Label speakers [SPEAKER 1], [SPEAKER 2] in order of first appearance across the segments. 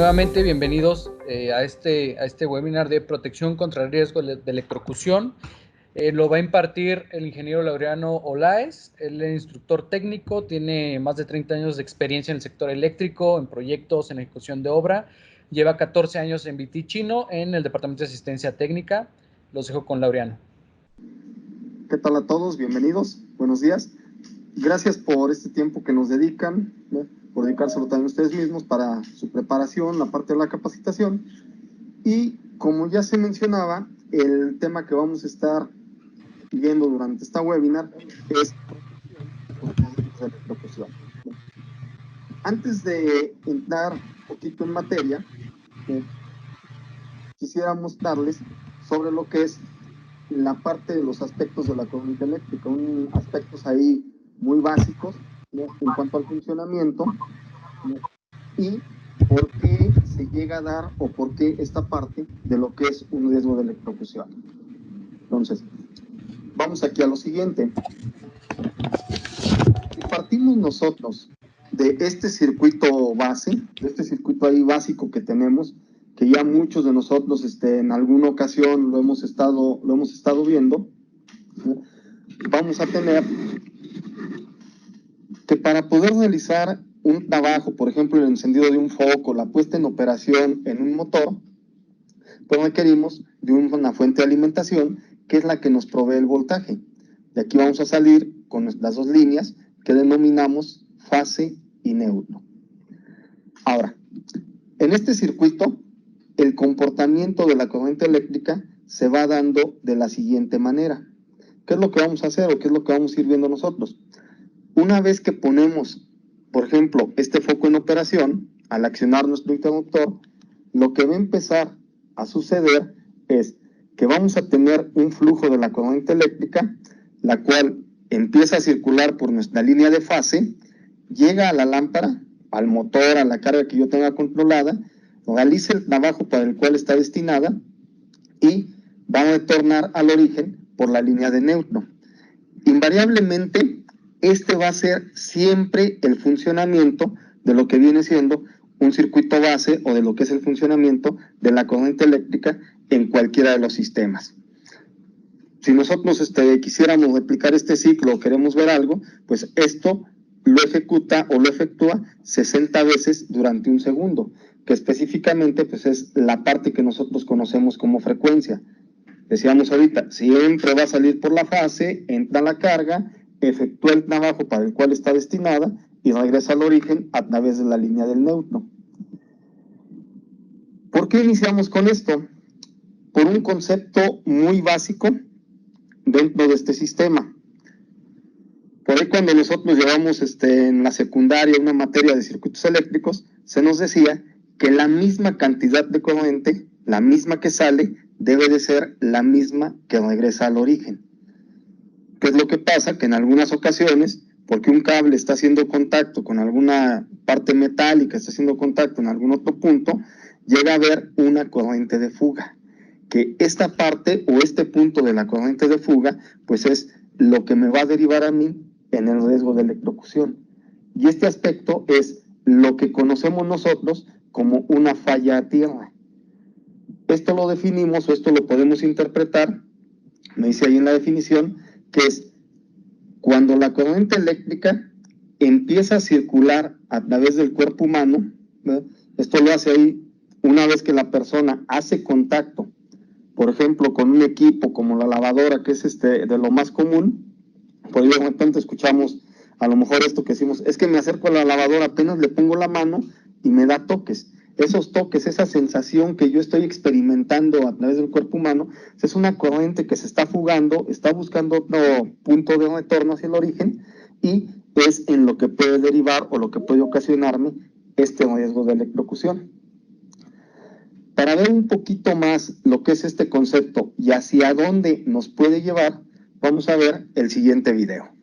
[SPEAKER 1] Nuevamente, bienvenidos a este webinar de protección contra riesgo de electrocución. Lo va a impartir el ingeniero Laureano Olaez. Él es instructor técnico, tiene más de 30 años de experiencia en el sector eléctrico, en proyectos, en ejecución de obra. Lleva 14 años en Viticino, en el Departamento de Asistencia Técnica. Los dejo con Laureano.
[SPEAKER 2] ¿Qué tal a todos? Bienvenidos. Buenos días. Gracias por este tiempo que nos dedican, ¿no? Por dedicárselo también ustedes mismos para su preparación, la parte de la capacitación. Y como ya se mencionaba, el tema que vamos a estar viendo durante esta webinar es electrocución. Antes de entrar un poquito en materia, quisiera mostrarles sobre lo que es la parte de los aspectos de la corriente eléctrica, aspectos ahí muy básicos, ¿no? En cuanto al funcionamiento, ¿no? Y por qué se llega a dar o por qué esta parte de lo que es un riesgo de electrocución. Entonces, vamos aquí a lo siguiente. Partimos nosotros de este circuito base, de este circuito ahí básico que tenemos, que ya muchos de nosotros en alguna ocasión lo hemos estado viendo, ¿no? Vamos a tener que para poder realizar un trabajo, por ejemplo, el encendido de un foco, la puesta en operación en un motor, pues requerimos de una fuente de alimentación que es la que nos provee el voltaje. De aquí vamos a salir con las dos líneas que denominamos fase y neutro. Ahora, en este circuito, el comportamiento de la corriente eléctrica se va dando de la siguiente manera. ¿Qué es lo que vamos a hacer o qué es lo que vamos a ir viendo nosotros? Una vez que ponemos, por ejemplo, este foco en operación, al accionar nuestro interruptor, lo que va a empezar a suceder es que vamos a tener un flujo de la corriente eléctrica, la cual empieza a circular por nuestra línea de fase, llega a la lámpara, al motor, a la carga que yo tenga controlada, realiza el trabajo para el cual está destinada y va a retornar al origen por la línea de neutro. Invariablemente, este va a ser siempre el funcionamiento de lo que viene siendo un circuito base o de lo que es el funcionamiento de la corriente eléctrica en cualquiera de los sistemas. Si nosotros quisiéramos replicar este ciclo o queremos ver algo, pues esto lo ejecuta o lo efectúa 60 veces durante un segundo, que específicamente pues es la parte que nosotros conocemos como frecuencia. Decíamos ahorita, siempre va a salir por la fase, entra la carga, efectúa el trabajo para el cual está destinada y regresa al origen a través de la línea del neutro. ¿Por qué iniciamos con esto? Por un concepto muy básico dentro de este sistema. Por ahí cuando nosotros llevamos en la secundaria una materia de circuitos eléctricos, se nos decía que la misma cantidad de corriente, la misma que sale, debe de ser la misma que regresa al origen. ¿Qué es lo que pasa? Que en algunas ocasiones, porque un cable está haciendo contacto con alguna parte metálica, está haciendo contacto en algún otro punto, llega a haber una corriente de fuga. Que esta parte o este punto de la corriente de fuga, pues es lo que me va a derivar a mí en el riesgo de electrocución. Y este aspecto es lo que conocemos nosotros como una falla a tierra. Esto lo definimos o esto lo podemos interpretar, me dice ahí en la definición, que es cuando la corriente eléctrica empieza a circular a través del cuerpo humano, ¿verdad? Esto lo hace ahí una vez que la persona hace contacto, por ejemplo, con un equipo como la lavadora, que es de lo más común. Por ahí de repente escuchamos a lo mejor esto que decimos, es que me acerco a la lavadora, apenas le pongo la mano y me da toques. Esos toques, esa sensación que yo estoy experimentando a través del cuerpo humano, es una corriente que se está fugando, está buscando otro punto de retorno hacia el origen y es en lo que puede derivar o lo que puede ocasionarme este riesgo de electrocución. Para ver un poquito más lo que es este concepto y hacia dónde nos puede llevar, vamos a ver el siguiente video.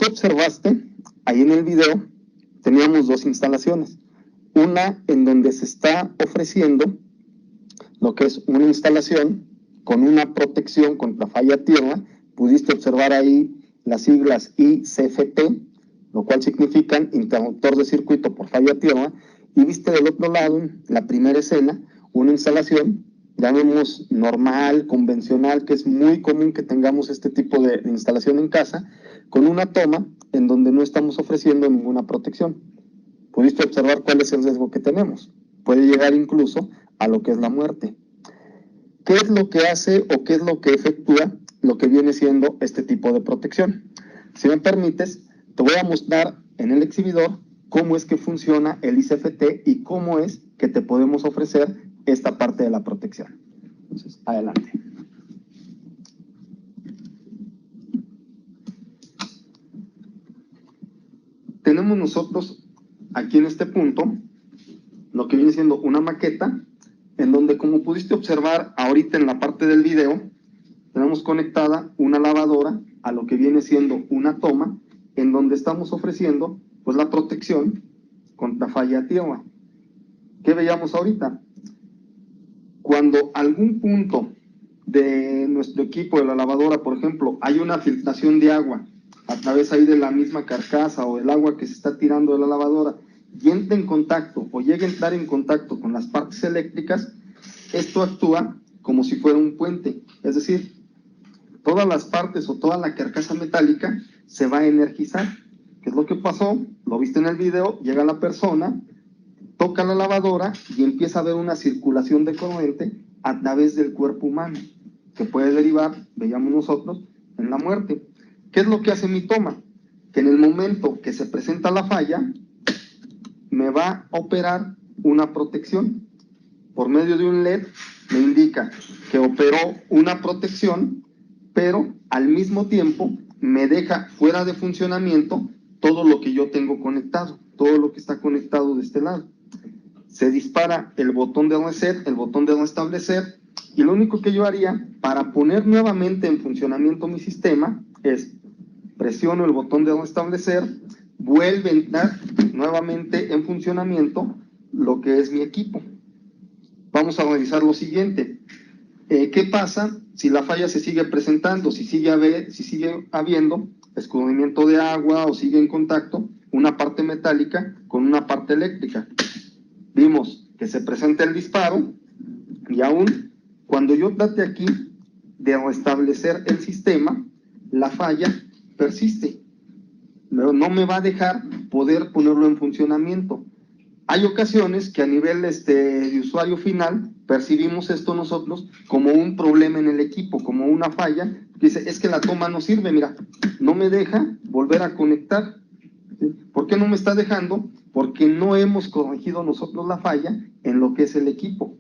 [SPEAKER 2] tú observaste, ahí en el video, teníamos dos instalaciones. Una en donde se está ofreciendo lo que es una instalación con una protección contra falla tierra. Pudiste observar ahí las siglas ICFT, lo cual significan interruptor de circuito por falla tierra, y viste del otro lado, la primera escena, una instalación, llamemos normal, convencional, que es muy común que tengamos este tipo de instalación en casa, con una toma en donde no estamos ofreciendo ninguna protección. Pudiste observar cuál es el riesgo que tenemos. Puede llegar incluso a lo que es la muerte. ¿Qué es lo que hace o qué es lo que efectúa lo que viene siendo este tipo de protección? Si me permites, te voy a mostrar en el exhibidor cómo es que funciona el ICFT y cómo es que te podemos ofrecer esta parte de la protección. Entonces, adelante. Tenemos nosotros aquí en este punto lo que viene siendo una maqueta en donde, como pudiste observar ahorita en la parte del video, tenemos conectada una lavadora a lo que viene siendo una toma en donde estamos ofreciendo pues la protección contra falla tierra. ¿Qué veíamos ahorita? Cuando algún punto de nuestro equipo de la lavadora, por ejemplo, hay una filtración de agua a través ahí de la misma carcasa o el agua que se está tirando de la lavadora, y entre en contacto o llegue a entrar en contacto con las partes eléctricas, esto actúa como si fuera un puente. Es decir, todas las partes o toda la carcasa metálica se va a energizar. ¿Qué es lo que pasó? Lo viste en el video, llega la persona, toca la lavadora y empieza a haber una circulación de corriente a través del cuerpo humano, que puede derivar, veíamos nosotros, en la muerte. ¿Qué es lo que hace mi toma? Que en el momento que se presenta la falla, me va a operar una protección. Por medio de un LED me indica que operó una protección, pero al mismo tiempo me deja fuera de funcionamiento todo lo que yo tengo conectado, todo lo que está conectado de este lado. Se dispara el botón de reset, el botón de restablecer, y lo único que yo haría para poner nuevamente en funcionamiento mi sistema es presiono el botón de restablecer, vuelve a entrar nuevamente en funcionamiento lo que es mi equipo. Vamos a revisar lo siguiente. ¿Qué pasa si la falla se sigue presentando? Si sigue habiendo escurrimiento de agua o sigue en contacto una parte metálica con una parte eléctrica. Vimos que se presenta el disparo, y aún cuando yo trate aquí de restablecer el sistema, la falla persiste. No me va a dejar poder ponerlo en funcionamiento. Hay ocasiones que a nivel de usuario final percibimos esto nosotros como un problema en el equipo, como una falla, que dice, es que la toma no sirve, mira, no me deja volver a conectar. ¿Por qué no me está dejando? Porque no hemos corregido nosotros la falla en lo que es el equipo.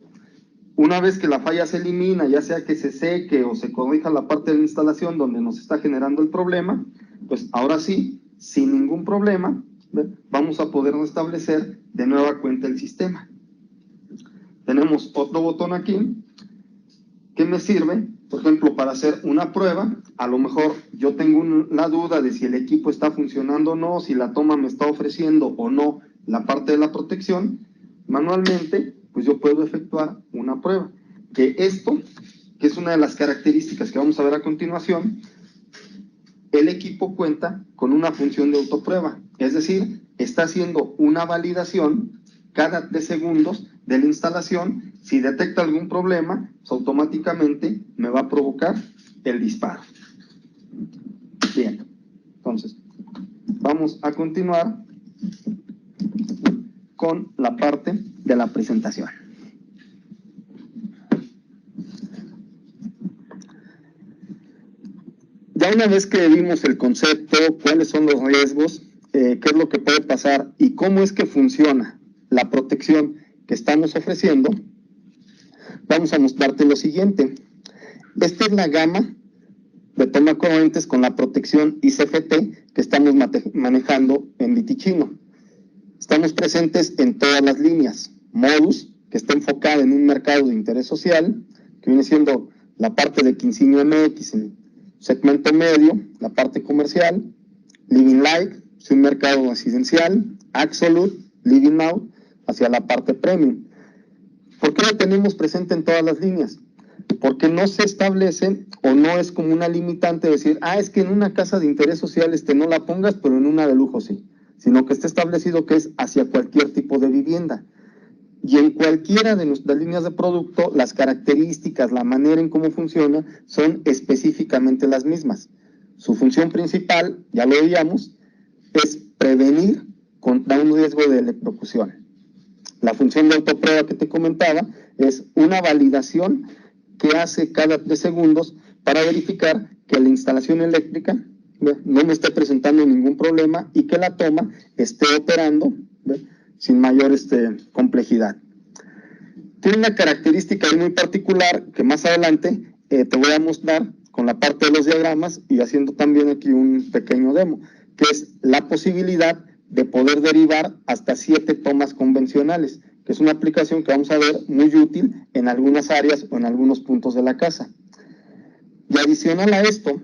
[SPEAKER 2] Una vez que la falla se elimina, ya sea que se seque o se corrija la parte de la instalación donde nos está generando el problema, pues ahora sí, sin ningún problema, vamos a poder restablecer de nueva cuenta el sistema. Tenemos otro botón aquí que me sirve, por ejemplo, para hacer una prueba. A lo mejor yo tengo la duda de si el equipo está funcionando o no, si la toma me está ofreciendo o no la parte de la protección. Manualmente, pues yo puedo efectuar una prueba. Que esto, que es una de las características que vamos a ver a continuación, el equipo cuenta con una función de autoprueba, es decir, está haciendo una validación cada 3 segundos de la instalación. Si detecta algún problema, pues automáticamente me va a provocar el disparo. Bien, entonces, vamos a continuar con la parte de la presentación. Ya una vez que vimos el concepto, cuáles son los riesgos, qué es lo que puede pasar y cómo es que funciona la protección que estamos ofreciendo, vamos a mostrarte lo siguiente. Esta es la gama de toma corrientes con la protección ICFT que estamos manejando en Viticino. Estamos presentes en todas las líneas. Modus, que está enfocada en un mercado de interés social, que viene siendo la parte de Quincinio MX en segmento medio, la parte comercial. Living Like, es un mercado residencial, Absolute, Living Now, hacia la parte premium. ¿Por qué lo tenemos presente en todas las líneas? Porque no se establece o no es como una limitante decir, es que en una casa de interés social no la pongas, pero en una de lujo sí, sino que está establecido que es hacia cualquier tipo de vivienda. Y en cualquiera de nuestras líneas de producto, las características, la manera en cómo funciona, son específicamente las mismas. Su función principal, ya lo veíamos, es prevenir contra un riesgo de electrocución. La función de autoprueba que te comentaba es una validación que hace cada 3 segundos para verificar que la instalación eléctrica no me esté presentando ningún problema y que la toma esté operando sin mayor complejidad. Tiene una característica muy particular que más adelante te voy a mostrar con la parte de los diagramas y haciendo también aquí un pequeño demo, que es la posibilidad de poder derivar hasta 7 tomas convencionales, que es una aplicación que vamos a ver muy útil en algunas áreas o en algunos puntos de la casa. Y adicional a esto,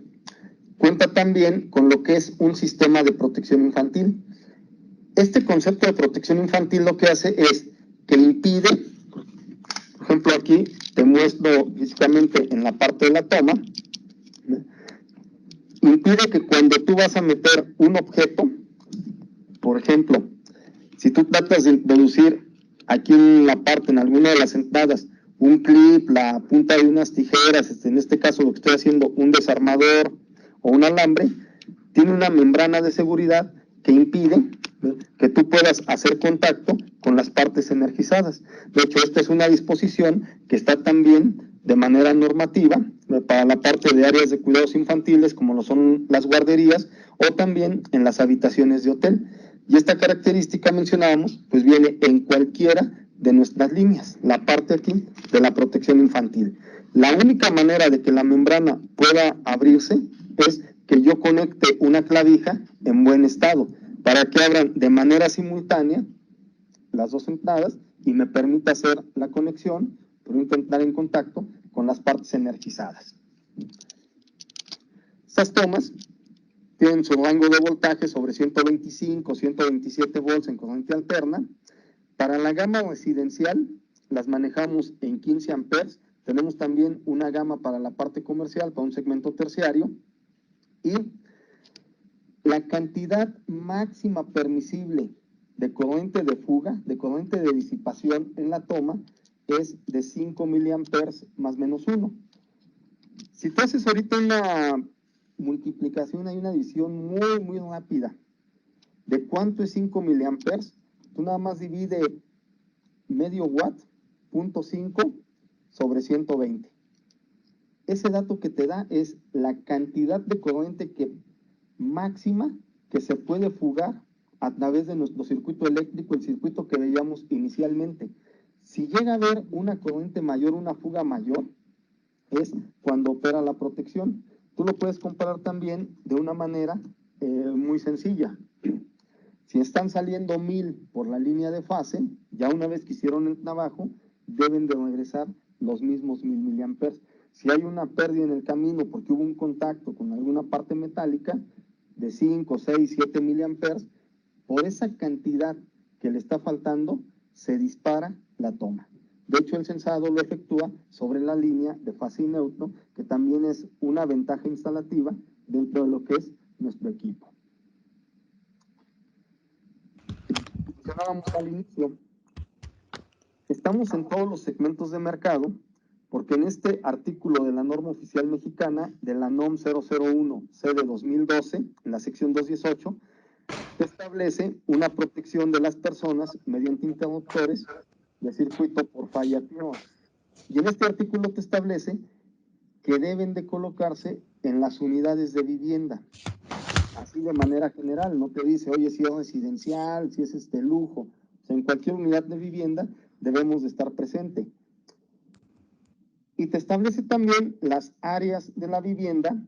[SPEAKER 2] cuenta también con lo que es un sistema de protección infantil. Este concepto de protección infantil lo que hace es que impide, por ejemplo aquí te muestro físicamente en la parte de la toma, impide que cuando tú vas a meter un objeto, por ejemplo, si tú tratas de introducir aquí en la parte, en alguna de las entradas, un clip, la punta de unas tijeras, en este caso lo que estoy haciendo, un desarmador o un alambre, tiene una membrana de seguridad que impide que tú puedas hacer contacto con las partes energizadas. De hecho, esta es una disposición que está también de manera normativa para la parte de áreas de cuidados infantiles, como lo son las guarderías, o también en las habitaciones de hotel. Y esta característica, mencionábamos, pues viene en cualquiera de nuestras líneas, la parte aquí de la protección infantil. La única manera de que la membrana pueda abrirse es que yo conecte una clavija en buen estado, para que abran de manera simultánea las dos entradas y me permita hacer la conexión, permita entrar en contacto con las partes energizadas. Estas tomas tienen su rango de voltaje sobre 125, 127 volts en corriente alterna. Para la gama residencial las manejamos en 15 amperes. Tenemos también una gama para la parte comercial, para un segmento terciario. Y la cantidad máxima permisible de corriente de fuga, de corriente de disipación en la toma, es de 5 miliamperes más menos 1. Si tú haces ahorita una multiplicación, hay una adición muy rápida de cuánto es 5 miliamperes, tú nada más divide medio watt, 0.5 sobre 120. Ese dato que te da es la cantidad de corriente máxima que se puede fugar a través de nuestro circuito eléctrico, el circuito que veíamos inicialmente. Si llega a haber una corriente mayor, una fuga mayor, es cuando opera la protección. Tú lo puedes comparar también de una manera muy sencilla. Si están saliendo 1000 por la línea de fase, ya una vez que hicieron el trabajo, deben de regresar los mismos 1000 miliamperes. Si hay una pérdida en el camino porque hubo un contacto con alguna parte metálica de 5, 6, 7 miliamperes, por esa cantidad que le está faltando, se dispara la toma. De hecho, el sensado lo efectúa sobre la línea de fase y neutro, que también es una ventaja instalativa dentro de lo que es nuestro equipo. Mencionábamos al inicio, estamos en todos los segmentos de mercado, porque en este artículo de la norma oficial mexicana, de la NOM 001-C de 2012, en la sección 218, se establece una protección de las personas mediante interruptores de circuito por falla activa. Y en este artículo te establece que deben de colocarse en las unidades de vivienda, así de manera general. No te dice, oye, si es residencial, si es lujo. O sea, en cualquier unidad de vivienda debemos de estar presente. Y te establece también las áreas de la vivienda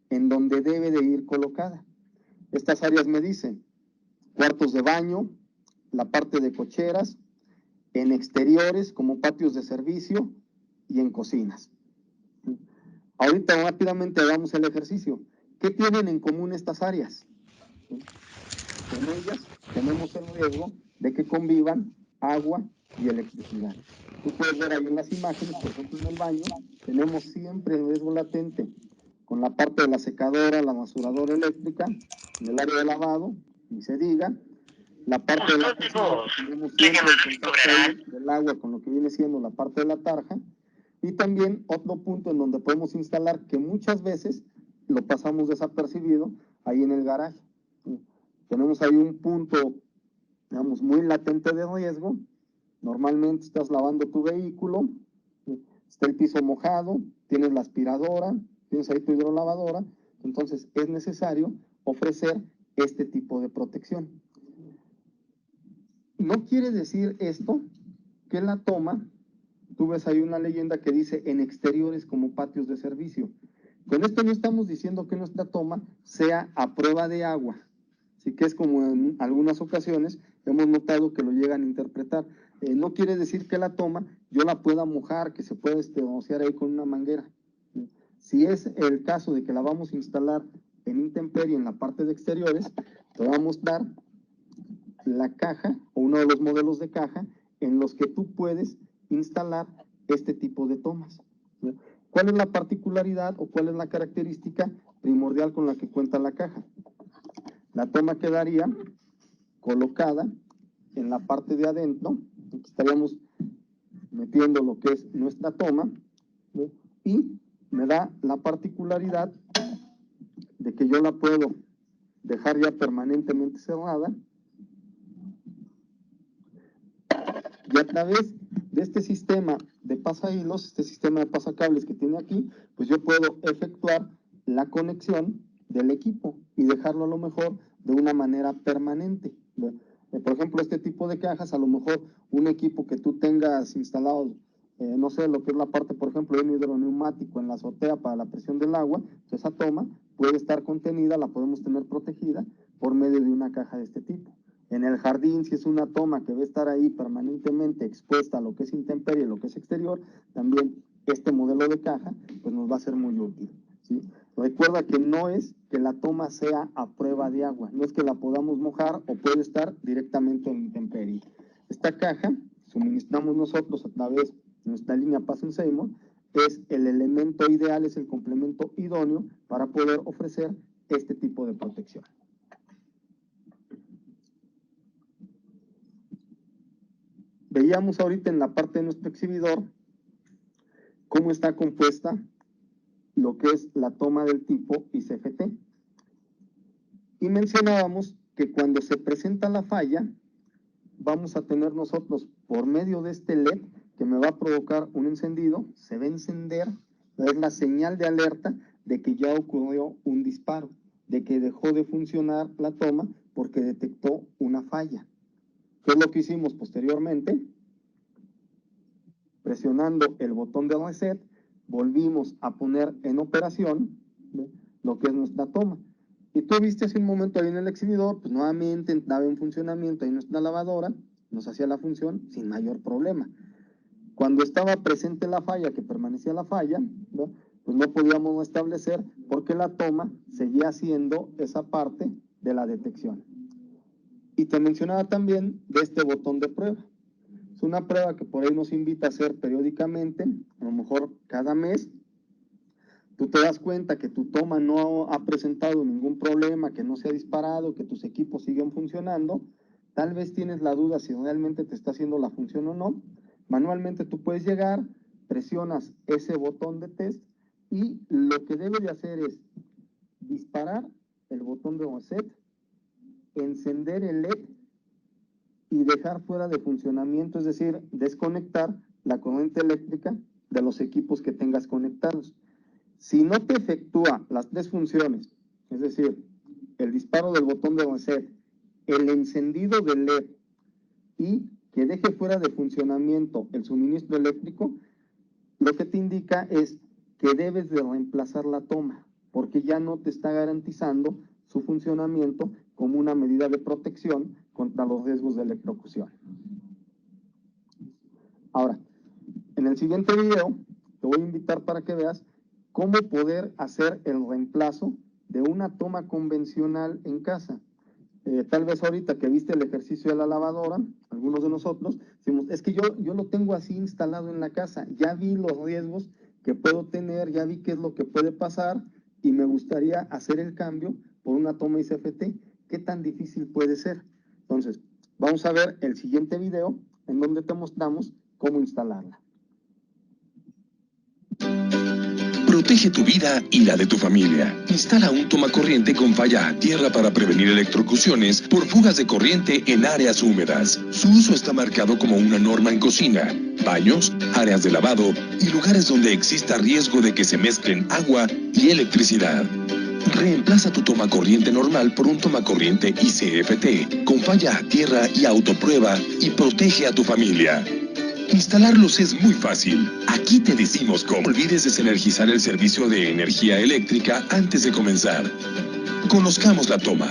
[SPEAKER 2] en donde debe de ir colocada. Estas áreas me dicen cuartos de baño, la parte de cocheras, en exteriores como patios de servicio y en cocinas. Ahorita rápidamente hagamos el ejercicio. ¿Qué tienen en común estas áreas? En ellas tenemos el riesgo de que convivan agua y electricidad. Tú puedes ver ahí en las imágenes, por ejemplo en el baño, tenemos siempre el riesgo latente con la parte de la secadora, la basuradora eléctrica, en el área de lavado, ni se diga, la parte de la cocina, tenemos siempre el contacto del agua con lo que viene siendo la parte de la tarja, y también otro punto en donde podemos instalar que muchas veces lo pasamos desapercibido, ahí en el garaje. Tenemos ahí un punto, digamos, muy latente de riesgo. Normalmente estás lavando tu vehículo, está el piso mojado, tienes la aspiradora, tienes ahí tu hidrolavadora, entonces es necesario ofrecer este tipo de protección. No quiere decir esto que la toma, tú ves ahí una leyenda que dice en exteriores como patios de servicio. Con esto no estamos diciendo que nuestra toma sea a prueba de agua, así que es como en algunas ocasiones hemos notado que lo llegan a interpretar. No quiere decir que la toma yo la pueda mojar, que se pueda rociar ahí con una manguera. Si es el caso de que la vamos a instalar en intemperie en la parte de exteriores, te vamos a dar la caja o uno de los modelos de caja en los que tú puedes instalar este tipo de tomas. ¿Cuál es la particularidad o cuál es la característica primordial con la que cuenta la caja? La toma quedaría colocada en la parte de adentro. Aquí estaríamos metiendo lo que es nuestra toma, ¿no? Y me da la particularidad de que yo la puedo dejar ya permanentemente cerrada, y a través de este sistema de pasahilos, este sistema de pasacables que tiene aquí, pues yo puedo efectuar la conexión del equipo y dejarlo a lo mejor de una manera permanente. Por ejemplo, este tipo de cajas, a lo mejor un equipo que tú tengas instalado, no sé, lo que es la parte, por ejemplo, de un hidroneumático en la azotea para la presión del agua, pues esa toma puede estar contenida, la podemos tener protegida por medio de una caja de este tipo. En el jardín, si es una toma que va a estar ahí permanentemente expuesta a lo que es intemperie, lo que es exterior, también este modelo de caja pues nos va a ser muy útil, ¿sí? Recuerda que no es que la toma sea a prueba de agua, no es que la podamos mojar o puede estar directamente en intemperie. Esta caja, suministramos nosotros a través de nuestra línea Paso Seymour, es el elemento ideal, es el complemento idóneo para poder ofrecer este tipo de protección. Veíamos ahorita en la parte de nuestro exhibidor cómo está compuesta lo que es la toma del tipo ICFT. Y mencionábamos que cuando se presenta la falla, vamos a tener nosotros, por medio de este LED, que me va a provocar un encendido, se va a encender, es la señal de alerta de que ya ocurrió un disparo, de que dejó de funcionar la toma porque detectó una falla. ¿Qué es lo que hicimos posteriormente? Presionando el botón de reset, volvimos a poner en operación, ¿ve?, lo que es nuestra toma. Y tú viste hace un momento ahí en el exhibidor, pues nuevamente entraba en funcionamiento ahí nuestra lavadora, nos hacía la función sin mayor problema. Cuando estaba presente la falla, que permanecía la falla, ¿ve?, pues no podíamos establecer porque la toma seguía haciendo esa parte de la detección. Y te mencionaba también de este botón de prueba. Es una prueba que por ahí nos invita a hacer periódicamente, a lo mejor cada mes. Tú te das cuenta que tu toma no ha presentado ningún problema, que no se ha disparado, que tus equipos siguen funcionando. Tal vez tienes la duda si realmente te está haciendo la función o no. Manualmente tú puedes llegar, presionas ese botón de test y lo que debes de hacer es disparar el botón de reset, encender el LED y dejar fuera de funcionamiento, es decir, desconectar la corriente eléctrica de los equipos que tengas conectados. Si no te efectúa las tres funciones, es decir, el disparo del botón de reset, el encendido del LED y que deje fuera de funcionamiento el suministro eléctrico, lo que te indica es que debes de reemplazar la toma, porque ya no te está garantizando su funcionamiento como una medida de protección contra los riesgos de electrocución. Ahora, en el siguiente video te voy a invitar para que veas cómo poder hacer el reemplazo de una toma convencional en casa. Tal vez ahorita que viste el ejercicio de la lavadora, algunos de nosotros decimos, es que yo lo tengo así instalado en la casa, ya vi los riesgos que puedo tener, ya vi qué es lo que puede pasar y me gustaría hacer el cambio por una toma ICFT. ¿Qué tan difícil puede ser? Entonces, vamos a ver el siguiente video en donde te mostramos cómo instalarla.
[SPEAKER 3] Protege tu vida y la de tu familia. Instala un tomacorriente con falla a tierra para prevenir electrocuciones por fugas de corriente en áreas húmedas. Su uso está marcado como una norma en cocina, baños, áreas de lavado y lugares donde exista riesgo de que se mezclen agua y electricidad. Reemplaza tu tomacorriente normal por un tomacorriente ICFT con falla a tierra y autoprueba y protege a tu familia. Instalarlos es muy fácil. Aquí te decimos cómo. No olvides desenergizar el servicio de energía eléctrica antes de comenzar. Conozcamos la toma.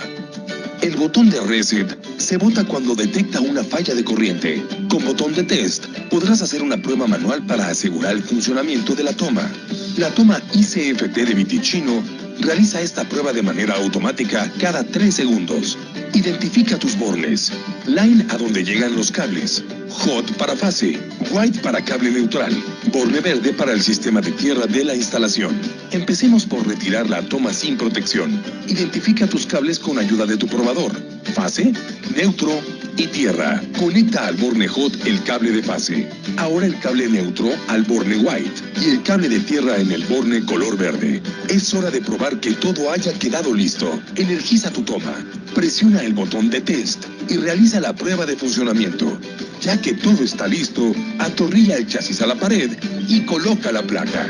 [SPEAKER 3] El botón de Reset se bota cuando detecta una falla de corriente. Con botón de Test podrás hacer una prueba manual para asegurar el funcionamiento de la toma. La toma ICFT de Viticino realiza esta prueba de manera automática cada 3 segundos. Identifica tus bornes. Line a donde llegan los cables. Hot para fase. White para cable neutral. Borne verde para el sistema de tierra de la instalación. Empecemos por retirar la toma sin protección. Identifica tus cables con ayuda de tu probador. Fase, neutro y tierra. Conecta al borne hot el cable de fase. Ahora el cable neutro al borne white y el cable de tierra en el borne color verde. Es hora de probar que todo haya quedado listo. Energiza tu toma. Presiona el botón de test y realiza la prueba de funcionamiento. Ya que todo está listo, atornilla el chasis a la pared y coloca la placa.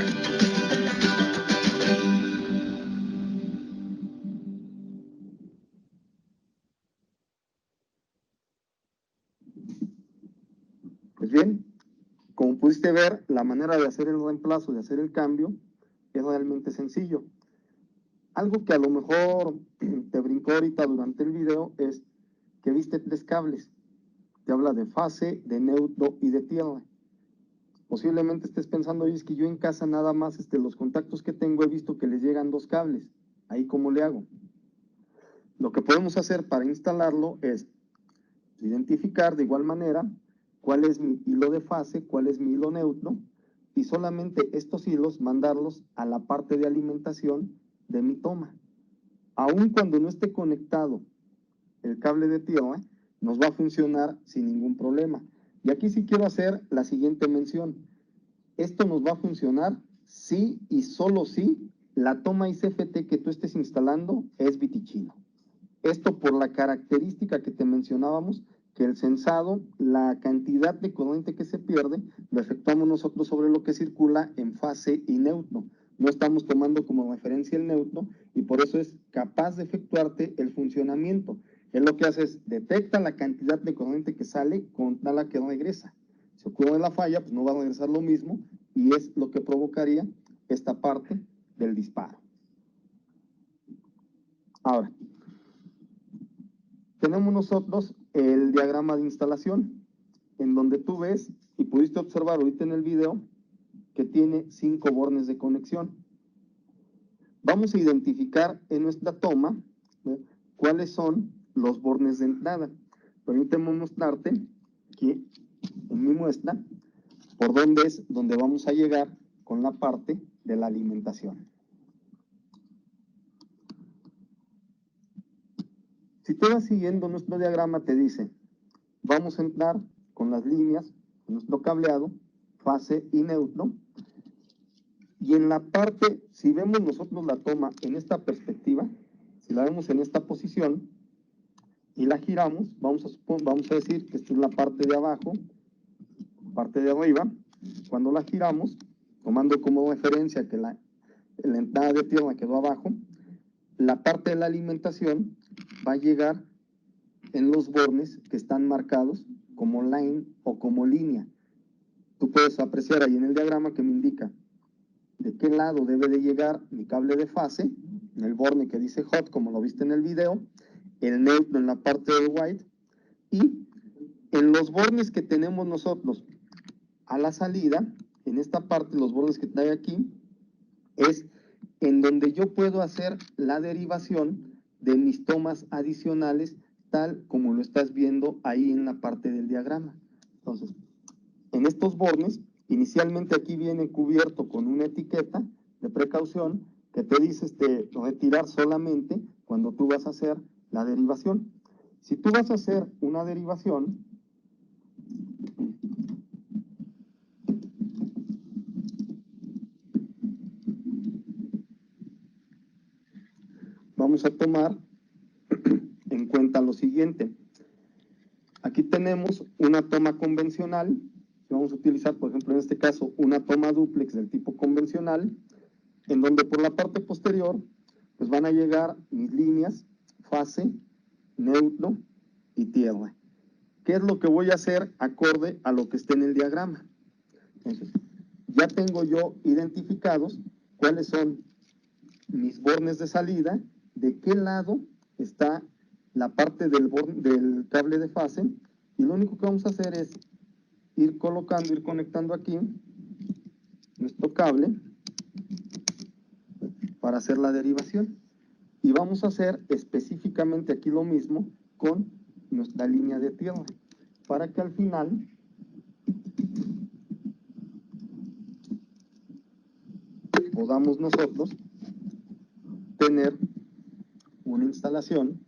[SPEAKER 2] Pues bien, como pudiste ver, la manera de hacer el reemplazo, de hacer el cambio, es realmente sencillo. Algo que a lo mejor te brincó ahorita durante el video es que viste 3 cables. Te habla de fase, de neutro y de tierra. Posiblemente estés pensando, oye, es que yo en casa nada más los contactos que tengo he visto que les llegan 2 cables. ¿Ahí cómo le hago? Lo que podemos hacer para instalarlo es identificar de igual manera cuál es mi hilo de fase, cuál es mi hilo neutro, y solamente estos hilos mandarlos a la parte de alimentación de mi toma. Aun cuando no esté conectado el cable de tierra, nos va a funcionar sin ningún problema. Y aquí sí quiero hacer la siguiente mención. Esto nos va a funcionar si y solo si la toma ICFT que tú estés instalando es Viticino. Esto por la característica que te mencionábamos, que el sensado, la cantidad de corriente que se pierde, lo efectuamos nosotros sobre lo que circula en fase y neutro. No estamos tomando como referencia el neutro y por eso es capaz de efectuarte el funcionamiento. Él lo que hace es detecta la cantidad de corriente que sale contra la que regresa. Si ocurre la falla, pues no va a regresar lo mismo y es lo que provocaría esta parte del disparo. Ahora, tenemos nosotros el diagrama de instalación, en donde tú ves, y pudiste observar ahorita en el video, que tiene 5 bornes de conexión. Vamos a identificar en nuestra toma, ¿no?, cuáles son los bornes de entrada. Permíteme mostrarte que en mi muestra, por dónde es donde vamos a llegar con la parte de la alimentación. Si tú vas siguiendo nuestro diagrama, te dice, vamos a entrar con las líneas, nuestro cableado, fase y neutro, y en la parte, si vemos nosotros la toma en esta perspectiva, si la vemos en esta posición, y la giramos, vamos a decir que esta es la parte de abajo, parte de arriba. Cuando la giramos, tomando como referencia que la entrada de tierra quedó abajo, la parte de la alimentación va a llegar en los bornes que están marcados como line o como línea. Tú puedes apreciar ahí en el diagrama que me indica de qué lado debe de llegar mi cable de fase, en el borne que dice hot, como lo viste en el video, el neutro en la parte de white, y en los bornes que tenemos nosotros a la salida, en esta parte, los bornes que trae aquí, es en donde yo puedo hacer la derivación de mis tomas adicionales tal como lo estás viendo ahí en la parte del diagrama. Entonces, en estos bornes, inicialmente aquí viene cubierto con una etiqueta de precaución que te dice retirar solamente cuando tú vas a hacer la derivación. Si tú vas a hacer una derivación, vamos a tomar en cuenta lo siguiente. Aquí tenemos una toma convencional. Vamos a utilizar, por ejemplo, en este caso, una toma dúplex del tipo convencional, en donde por la parte posterior, pues van a llegar mis líneas, fase, neutro y tierra. ¿Qué es lo que voy a hacer acorde a lo que esté en el diagrama? Entonces, ya tengo yo identificados cuáles son mis bornes de salida, de qué lado está la parte del cable de fase, y lo único que vamos a hacer es ir colocando, ir conectando aquí nuestro cable para hacer la derivación. Y vamos a hacer específicamente aquí lo mismo con nuestra línea de tierra, para que al final podamos nosotros tener una instalación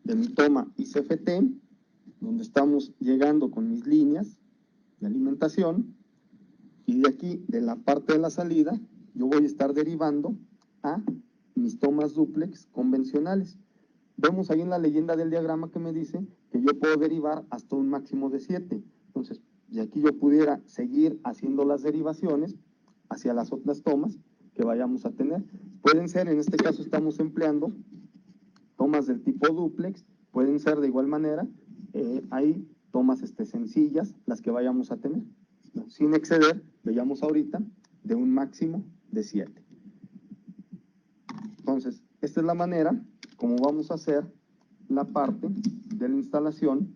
[SPEAKER 2] de mi toma ICFT, donde estamos llegando con mis líneas de alimentación, y de aquí, de la parte de la salida, yo voy a estar derivando a mis tomas dúplex convencionales. Vemos ahí en la leyenda del diagrama que me dice que yo puedo derivar hasta un máximo de 7. Entonces, de aquí yo pudiera seguir haciendo las derivaciones hacia las otras tomas que vayamos a tener. Pueden ser, en este caso estamos empleando tomas del tipo dúplex, pueden ser de igual manera, hay tomas sencillas las que vayamos a tener, ¿no? Sin exceder, veíamos ahorita, de un máximo de 7. Entonces, esta es la manera como vamos a hacer la parte de la instalación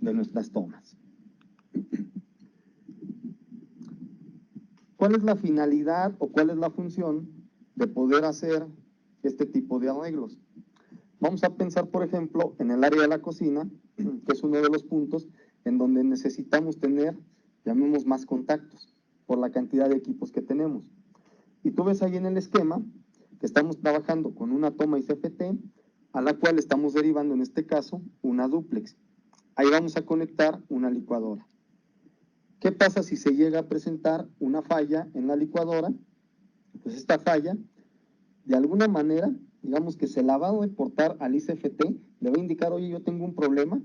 [SPEAKER 2] de nuestras tomas. ¿Cuál es la finalidad o cuál es la función de poder hacer este tipo de arreglos? Vamos a pensar, por ejemplo, en el área de la cocina, que es uno de los puntos en donde necesitamos tener, llamemos, más contactos por la cantidad de equipos que tenemos. Y tú ves ahí en el esquema que estamos trabajando con una toma ICFT, a la cual estamos derivando, en este caso, una dúplex. Ahí vamos a conectar una licuadora. ¿Qué pasa si se llega a presentar una falla en la licuadora? Pues esta falla, de alguna manera, digamos que se la va a reportar al ICFT, le va a indicar, oye, yo tengo un problema.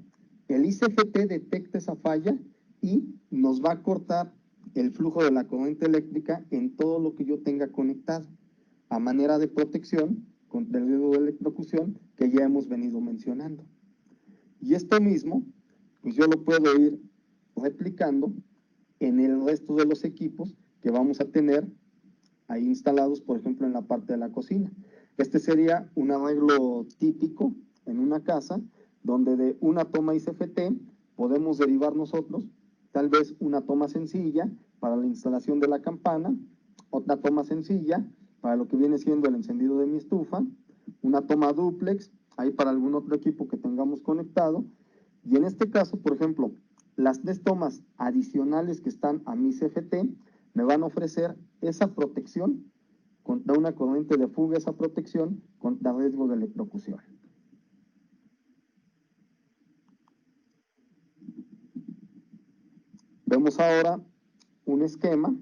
[SPEAKER 2] El ICFT detecta esa falla y nos va a cortar el flujo de la corriente eléctrica en todo lo que yo tenga conectado, a manera de protección contra el riesgo de electrocución que ya hemos venido mencionando. Y esto mismo, pues yo lo puedo ir replicando en el resto de los equipos que vamos a tener ahí instalados, por ejemplo, en la parte de la cocina. Este sería un arreglo típico en una casa, donde de una toma ICFT podemos derivar nosotros tal vez una toma sencilla para la instalación de la campana, otra toma sencilla para lo que viene siendo el encendido de mi estufa, una toma dúplex ahí para algún otro equipo que tengamos conectado, y en este caso, por ejemplo, las 3 tomas adicionales que están a mi ICFT me van a ofrecer esa protección contra una corriente de fuga, esa protección contra riesgo de electrocución. Vemos ahora un esquema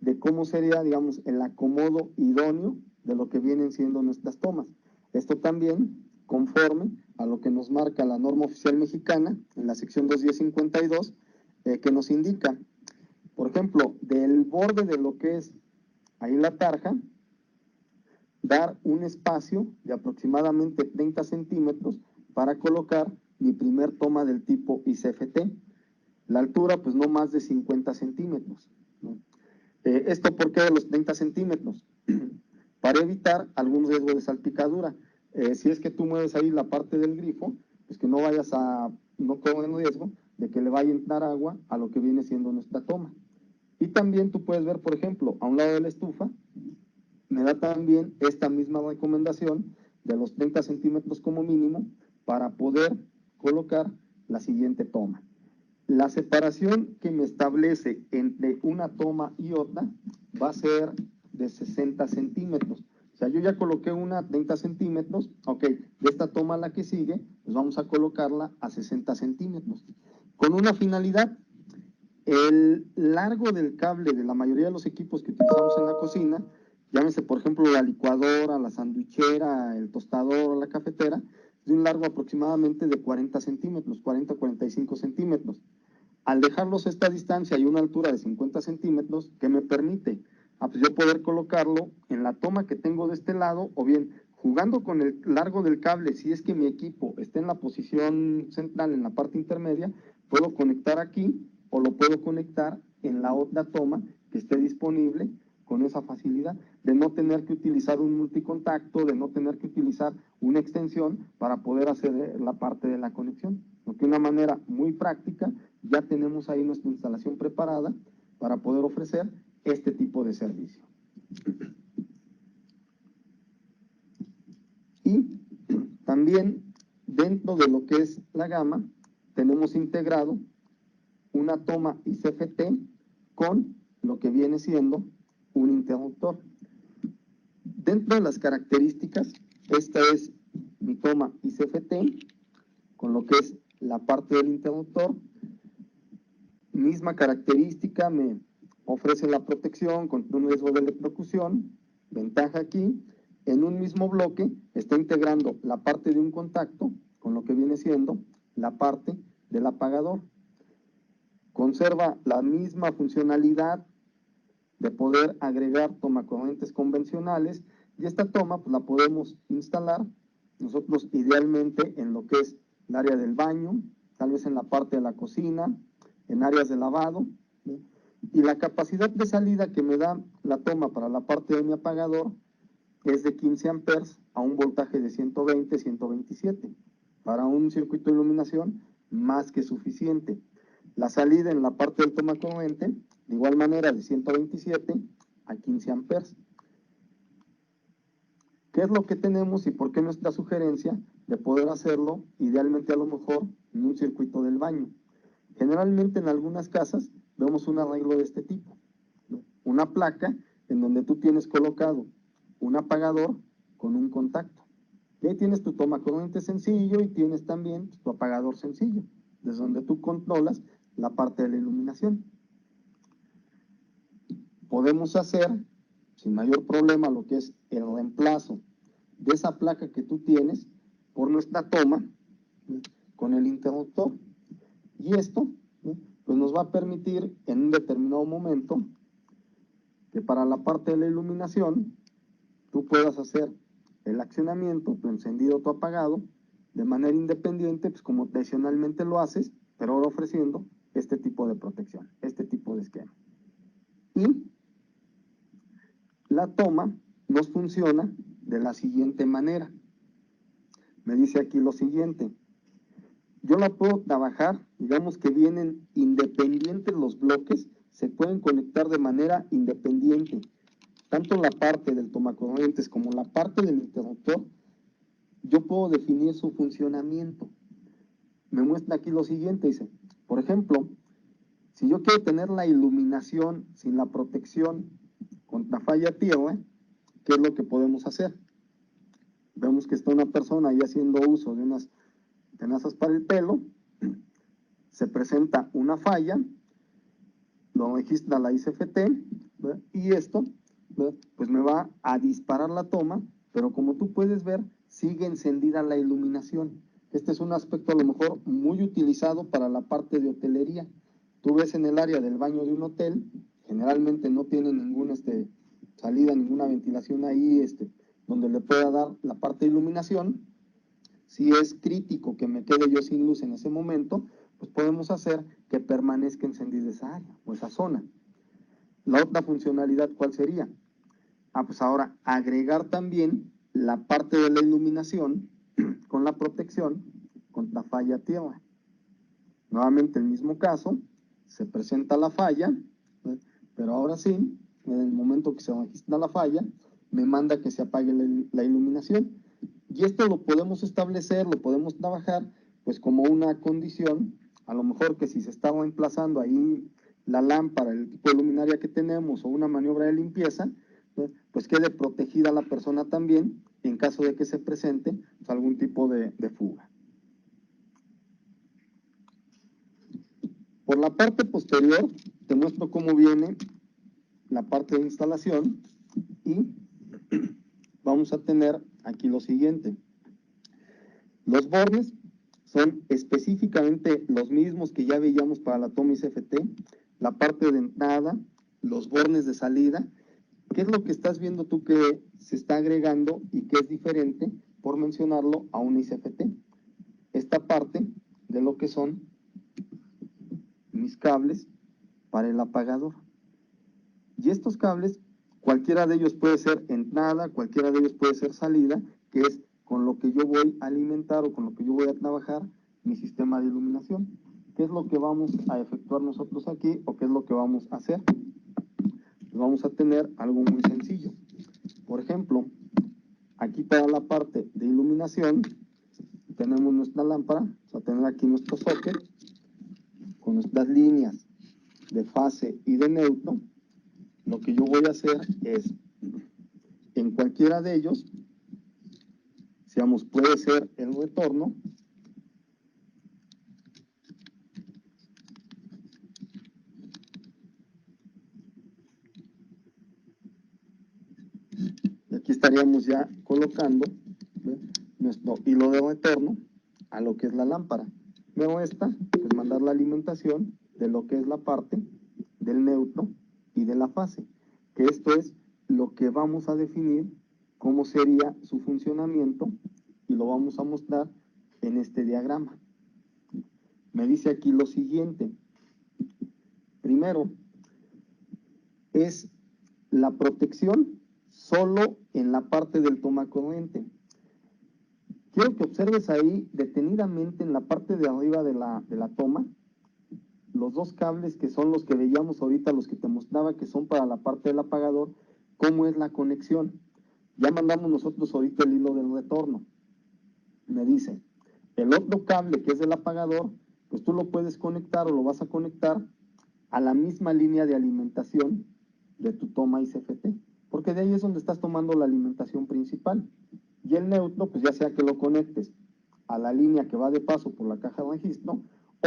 [SPEAKER 2] de cómo sería, digamos, el acomodo idóneo de lo que vienen siendo nuestras tomas. Esto también conforme a lo que nos marca la norma oficial mexicana en la sección 21052, que nos indica, por ejemplo, del borde de lo que es ahí la tarja, dar un espacio de aproximadamente 30 centímetros para colocar mi primer toma del tipo ICFT. La altura, pues no más de 50 centímetros, ¿no? ¿Esto por qué de los 30 centímetros? Para evitar algún riesgo de salpicadura. Si es que tú mueves ahí la parte del grifo, pues que no vayas a, no corren riesgo de que le vaya a entrar agua a lo que viene siendo nuestra toma. Y también tú puedes ver, por ejemplo, a un lado de la estufa, me da también esta misma recomendación de los 30 centímetros como mínimo para poder colocar la siguiente toma. La separación que me establece entre una toma y otra va a ser de 60 centímetros. O sea, yo ya coloqué una 30 centímetros, ok, de esta toma a la que sigue, pues vamos a colocarla a 60 centímetros. Con una finalidad, el largo del cable de la mayoría de los equipos que utilizamos en la cocina, llámese por ejemplo la licuadora, la sandwichera, el tostador, la cafetera, de un largo aproximadamente de 40 centímetros, 40-45 centímetros. Al dejarlos a esta distancia y una altura de 50 centímetros, ¿qué me permite? Pues yo poder colocarlo en la toma que tengo de este lado, o bien jugando con el largo del cable, si es que mi equipo está en la posición central, en la parte intermedia, puedo conectar aquí o lo puedo conectar en la otra toma que esté disponible con esa facilidad de no tener que utilizar un multicontacto, de no tener que utilizar una extensión para poder hacer la parte de la conexión. Porque de una manera muy práctica ya tenemos ahí nuestra instalación preparada para poder ofrecer este tipo de servicio. Y también dentro de lo que es la gama tenemos integrado una toma ICFT con lo que viene siendo un interruptor. Dentro de las características, esta es mi toma ICFT con lo que es la parte del interruptor. Misma característica, me ofrece la protección contra un riesgo de electrocución. Ventaja aquí, en un mismo bloque está integrando la parte de un contacto con lo que viene siendo la parte del apagador. Conserva la misma funcionalidad de poder agregar tomacorrientes convencionales y esta toma pues, la podemos instalar nosotros idealmente en lo que es el área del baño, tal vez en la parte de la cocina, en áreas de lavado, ¿sí? Y la capacidad de salida que me da la toma para la parte de mi apagador es de 15 amperes a un voltaje de 120-127. Para un circuito de iluminación, más que suficiente. La salida en la parte del tomacorriente, de igual manera de 127 a 15 amperes. ¿Qué es lo que tenemos y por qué nuestra sugerencia de poder hacerlo, idealmente a lo mejor, en un circuito del baño? Generalmente en algunas casas vemos un arreglo de este tipo, ¿no? Una placa en donde tú tienes colocado un apagador con un contacto. Y ahí tienes tu tomacorriente sencillo y tienes también tu apagador sencillo, desde donde tú controlas la parte de la iluminación. Podemos hacer sin mayor problema lo que es el reemplazo de esa placa que tú tienes por nuestra toma, ¿sí? Con el interruptor. Y esto, ¿sí? Pues nos va a permitir en un determinado momento que para la parte de la iluminación tú puedas hacer el accionamiento, tu encendido, tu apagado, de manera independiente, pues como tradicionalmente lo haces, pero ahora ofreciendo este tipo de protección, este tipo de esquema. Y la toma nos funciona de la siguiente manera. Me dice aquí lo siguiente. Yo la puedo trabajar, digamos que vienen independientes los bloques, se pueden conectar de manera independiente. Tanto la parte del tomacorrientes como la parte del interruptor, yo puedo definir su funcionamiento. Me muestra aquí lo siguiente, dice, por ejemplo, si yo quiero tener la iluminación sin la protección contra falla tierra, ¿qué es lo que podemos hacer? Vemos que está una persona ahí haciendo uso de unas tenazas para el pelo, se presenta una falla, lo registra la ICFT, ¿verdad? Y esto, ¿verdad? Pues me va a disparar la toma, pero como tú puedes ver, sigue encendida la iluminación. Este es un aspecto a lo mejor muy utilizado para la parte de hotelería. Tú ves en el área del baño de un hotel, generalmente no tiene ninguna salida, ninguna ventilación ahí donde le pueda dar la parte de iluminación. Si es crítico que me quede yo sin luz en ese momento, pues podemos hacer que permanezca encendida esa área o esa zona. La otra funcionalidad, ¿cuál sería? Pues ahora agregar también la parte de la iluminación con la protección contra falla tierra. Nuevamente el mismo caso, se presenta la falla, ¿sí? Pero ahora sí, en el momento que se registra la falla, me manda que se apague la iluminación. Y esto lo podemos establecer, lo podemos trabajar, pues como una condición, a lo mejor que si se estaba emplazando ahí la lámpara, el tipo de luminaria que tenemos o una maniobra de limpieza, pues quede protegida la persona también en caso de que se presente pues, algún tipo de fuga. Por la parte posterior, te muestro cómo viene la parte de instalación y vamos a tener aquí lo siguiente. Los bornes son específicamente los mismos que ya veíamos para la toma ICFT, la parte de entrada, los bornes de salida. ¿Qué es lo que estás viendo tú que se está agregando y que es diferente, por mencionarlo, a un ICFT? Esta parte de lo que son mis cables para el apagador. Y estos cables, cualquiera de ellos puede ser entrada, cualquiera de ellos puede ser salida, que es con lo que yo voy a alimentar o con lo que yo voy a trabajar mi sistema de iluminación. ¿Qué es lo que vamos a efectuar nosotros aquí o qué es lo que vamos a hacer? Pues vamos a tener algo muy sencillo. Por ejemplo, aquí para la parte de iluminación tenemos nuestra lámpara, vamos a tener aquí nuestro socket con nuestras líneas de fase y de neutro. Lo que yo voy a hacer es, en cualquiera de ellos, digamos, puede ser el retorno, y aquí estaríamos ya colocando, ¿ve?, nuestro hilo de retorno a lo que es la lámpara. Luego esta, pues mandar la alimentación de lo que es la parte del neutro y de la fase, que esto es lo que vamos a definir cómo sería su funcionamiento y lo vamos a mostrar en este diagrama. Me dice aquí lo siguiente. Primero, es la protección solo en la parte del toma corriente. Quiero que observes ahí detenidamente en la parte de arriba de la toma, los dos cables que son los que veíamos ahorita, los que te mostraba que son para la parte del apagador, cómo es la conexión. Ya mandamos nosotros ahorita el hilo del retorno. Me dice, el otro cable que es del apagador, pues tú lo puedes conectar o lo vas a conectar a la misma línea de alimentación de tu toma ICFT, porque de ahí es donde estás tomando la alimentación principal. Y el neutro, pues ya sea que lo conectes a la línea que va de paso por la caja de registro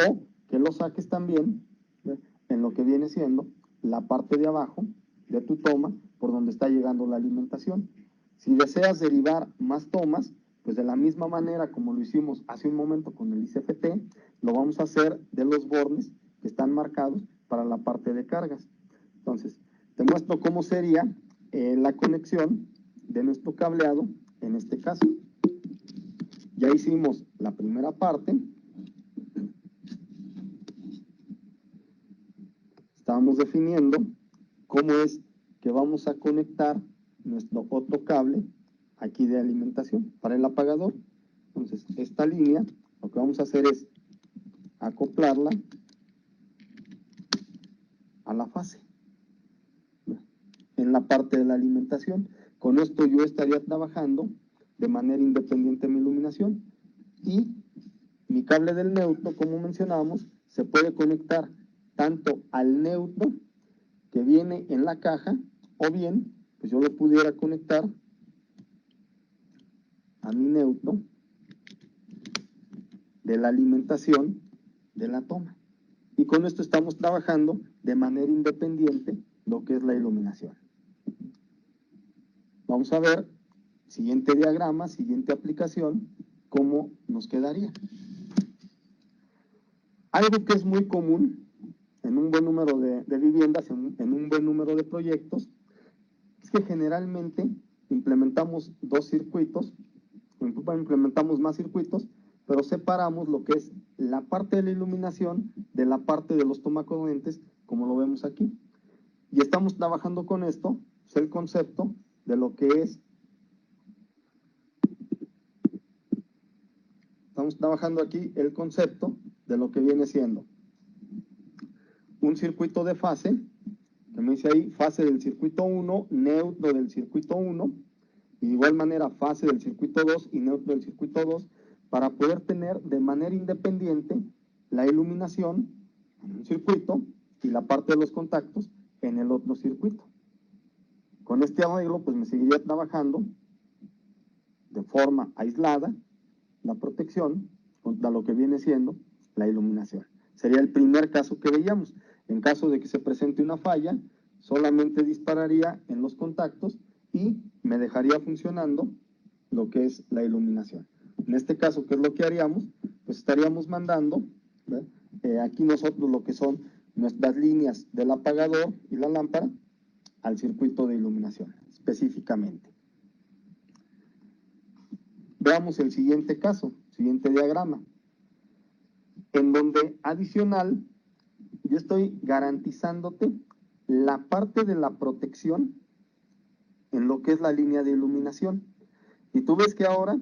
[SPEAKER 2] o que lo saques también, ¿ve?, en lo que viene siendo la parte de abajo de tu toma por donde está llegando la alimentación. Si deseas derivar más tomas, pues de la misma manera como lo hicimos hace un momento con el ICFT, lo vamos a hacer de los bornes que están marcados para la parte de cargas. Entonces, te muestro cómo sería la conexión de nuestro cableado en este caso. Ya hicimos la primera parte. Estábamos definiendo cómo es que vamos a conectar nuestro otro cable aquí de alimentación para el apagador. Entonces, esta línea, lo que vamos a hacer es acoplarla a la fase en la parte de la alimentación. Con esto yo estaría trabajando de manera independiente mi iluminación y mi cable del neutro, como mencionábamos, se puede conectar tanto al neutro que viene en la caja o bien, pues yo lo pudiera conectar a mi neutro de la alimentación de la toma. Y con esto estamos trabajando de manera independiente lo que es la iluminación. Vamos a ver, siguiente diagrama, siguiente aplicación, cómo nos quedaría. Algo que es muy común en un buen número de viviendas, en un buen número de proyectos, es que generalmente implementamos dos circuitos, implementamos más circuitos, pero separamos lo que es la parte de la iluminación de la parte de los tomacorrientes, como lo vemos aquí. Y estamos trabajando con esto, es el concepto de lo que es, estamos trabajando aquí el concepto de lo que viene siendo un circuito de fase, que me dice ahí, fase del circuito 1, neutro del circuito 1, y de igual manera fase del circuito 2 y neutro del circuito 2, para poder tener de manera independiente la iluminación en un circuito y la parte de los contactos en el otro circuito. Con este arreglo, pues me seguiría trabajando de forma aislada la protección contra lo que viene siendo la iluminación. Sería el primer caso que veíamos. En caso de que se presente una falla, solamente dispararía en los contactos y me dejaría funcionando lo que es la iluminación. En este caso, ¿qué es lo que haríamos? Pues estaríamos mandando aquí nosotros lo que son nuestras líneas del apagador y la lámpara al circuito de iluminación, específicamente. Veamos el siguiente caso, siguiente diagrama, en donde adicional yo estoy garantizándote la parte de la protección en lo que es la línea de iluminación. Y tú ves que ahora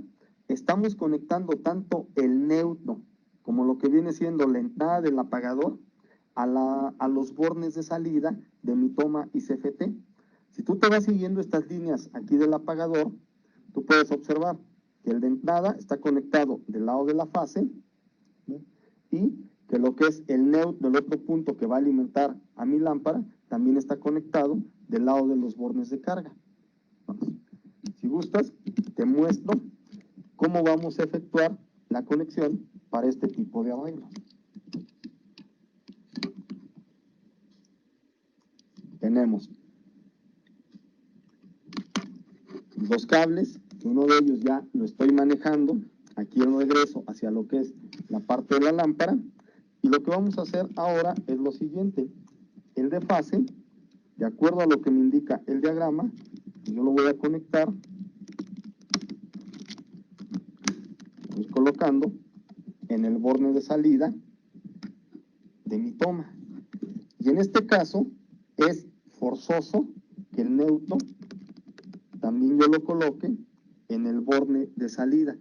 [SPEAKER 2] estamos conectando tanto el neutro como lo que viene siendo la entrada del apagador a los bornes de salida de mi toma y CFT. Si tú te vas siguiendo estas líneas aquí del apagador, tú puedes observar que el de entrada está conectado del lado de la fase, ¿no? Y que lo que es el neutro, el otro punto que va a alimentar a mi lámpara, también está conectado del lado de los bornes de carga. Si gustas, te muestro cómo vamos a efectuar la conexión para este tipo de arreglo. Tenemos dos cables, uno de ellos ya lo estoy manejando, aquí en regreso hacia lo que es la parte de la lámpara, y lo que vamos a hacer ahora es lo siguiente: el de fase, de acuerdo a lo que me indica el diagrama, yo lo voy a conectar, voy colocando en el borne de salida de mi toma, y en este caso es forzoso que el neutro también yo lo coloque en el borne de salida.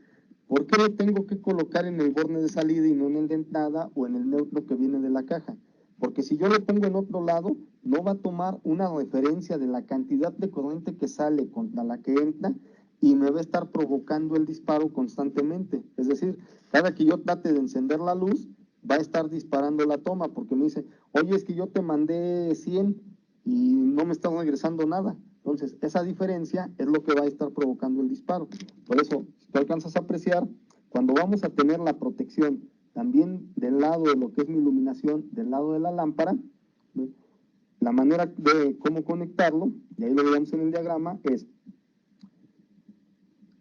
[SPEAKER 2] ¿Por qué lo tengo que colocar en el borne de salida y no en el de entrada o en el neutro que viene de la caja? Porque si yo lo pongo en otro lado, no va a tomar una referencia de la cantidad de corriente que sale contra la que entra y me va a estar provocando el disparo constantemente. Es decir, cada que yo trate de encender la luz, va a estar disparando la toma, porque me dice, oye, es que yo te mandé 100 y no me está regresando nada. Entonces, esa diferencia es lo que va a estar provocando el disparo. Por eso, si tú alcanzas a apreciar, cuando vamos a tener la protección también del lado de lo que es mi iluminación, del lado de la lámpara, ¿no? La manera de cómo conectarlo, y ahí lo veamos en el diagrama, es